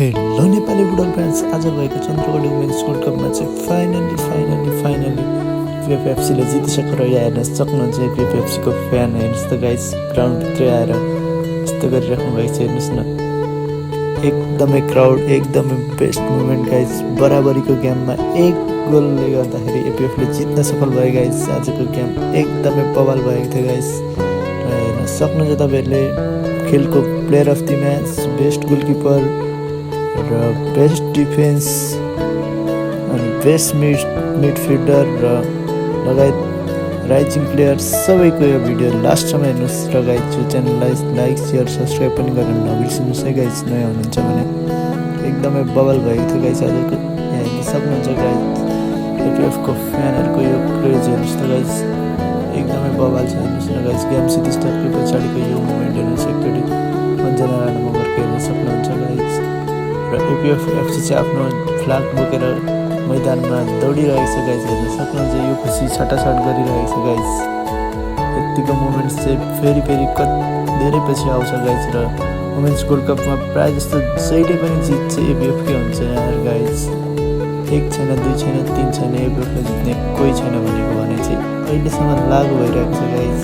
Hello Nepali football fans, आज भएको चन्द्रगढ women's world कपमा चाहिँ फाइनली पिएफएफसीले जितिसकेर हेर्न सक्नुहुन्छ। पिएफएफसीको फ्यान हेर्नुहोस् त गाइस, ग्राउन्डभित्रै आएर यस्तो गरिराख्नु भएको छ। हेर्नुहोस् न, एकदमै क्राउड, एकदमै बेस्ट मुभमेन्ट गाइस। बराबरीको गेममा एक गोलले गर्दाखेरि एपिएफले जित्न सफल भयो गाइस। आजको गेम एकदमै बवाल भएको थियो गाइस। हेर्न सक्नुहुन्छ तपाईँहरूले खेलको player of the match, best goalkeeper र बेस्ट डिफेन्स अनि बेस्ट मिडफिल्डर र लगायत राइजिङ प्लेयर सबैको यो भिडियो लास्टसम्म हेर्नुहोस्। र गाइस यो च्यानललाई लाइक सेयर सब्सक्राइब पनि गर्न नबिर्सिनुहोस् है गाइस। नयाँ हुनुहुन्छ भने एकदमै बवाल भएको थियो गाइस आजको। यहाँ हेर्न सक्नुहुन्छ गाइस, एपिएफको फ्यानहरूको यो क्रेज हेर्नुहोस् त गाइस, एकदमै बवाल छ। हेर्नुहोस् न गाइस, गेम सिद्धिसके पछाडिको यो मुभमेन्ट हेर्नुहोस्। एकचोटि अन्जना राणा मगरको हेर्न सक्नुहुन्छ गाइस। र एपिएफसी चाहिँ आफ्नो फ्ल्याग बोकेर मैदानमा दौडिरहेको छ गाइस। हेर्न सक्नुहुन्छ, यो खुसी छटाछट गरिरहेको छ गाइस। यतिको मुभमेन्ट्स चाहिँ फेरि धेरै पछि आउँछ गाइस। र वुमेन्स वर्ल्ड कपमा प्रायः जस्तो जहिले पनि जित चाहिँ एपिएफकै हुन्छ यार गाइस। एक छैन, दुई छैन, तीन छैन, एपिएफले जित्ने कोही छैन भनेको भने चाहिँ अहिलेसम्म लागु भइरहेको छ गाइस।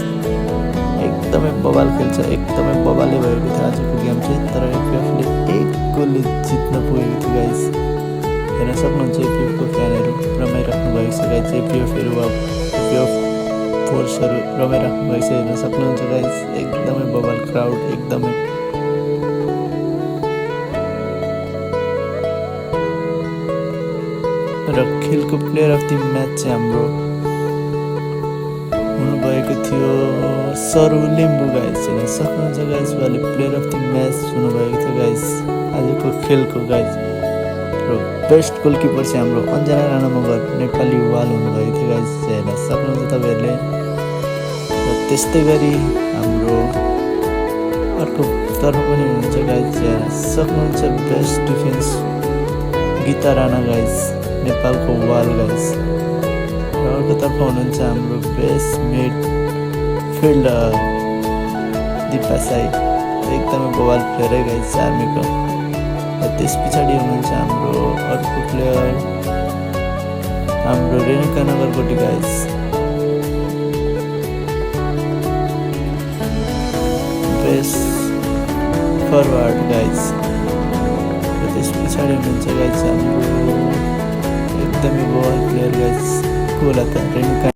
एकदमै बवाल खेल्छ, एकदमै बवालै भएको थियो आजको गेम चाहिँ। तर एपिएफले एक गोलले जित्न पुगेको थियो गाइस। हेर्न सक्नुहुन्छ, एपिएफको फ्यानहरू रमाइराख्नु भएको छ गाइस। एपिएफहरू वा एपिएफ फोर्सहरू रमाइराख्नु भएको छ। हेर्न सक्नुहुन्छ गाइस, एकदमै बवाल क्राउड, एकदमै र खेलको प्लेयर अफ द म्याच चाहिँ हाम्रो हुनुभएको थियो सरु लिम्बू गाइस। हेर्न सक्नुहुन्छ गाइस, उहाँले प्लेयर अफ द म्याच हुनुभएको थियो गाइस आजको खेलको गाइस। र बेस्ट गोलकिपर चाहिँ हाम्रो अन्जना राणा मगर नेपाली वाल हुनुभएको थियो गाइस। हेर्न सक्नुहुन्छ तपाईँहरूले। र त्यस्तै गरी हाम्रो अर्कोतर्फ पनि हुनुहुन्छ गाइस। हेर्न सक्नुहुन्छ, best defence Geeta Rana guys, नेपालको वाल गाइस। र अर्कोतर्फ हुनुहुन्छ हाम्रो बेस्ट मिडफिल्डर दिपा साई, एकदमै बवाल प्लेयर है गाइस आर्मीको। र त्यस पछाडि हुनुहुन्छ हाम्रो अर्को प्लेयर हाम्रो Renuka Nagarkoti guys, best forward guys. र त्यस पछाडि हुनुहुन्छ गाइस हाम्रो एकदमै बवाल प्लेयर गाइस, को होला त, रेणुका